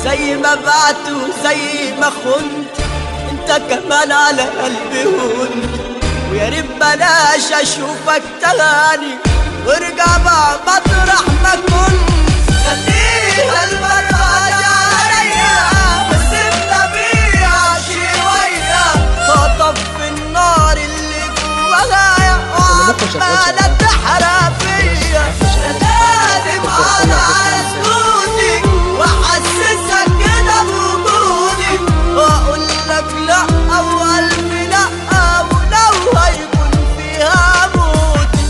زي ما بعت وزي ما خنت انت كمان على قلبي هون، ويا ريت بلاش اشوفك تاني وارجع بقى مطرح ما كنت. خليها المرة دي عليا وسيبنا بيها شوية، هطفي النار اللي جوايا وعمالة تحرق فيا. لازم على سكوتي واحسسك كده بوجودي، واقول لك لا والف لا، ولو هيكون فيها موتي.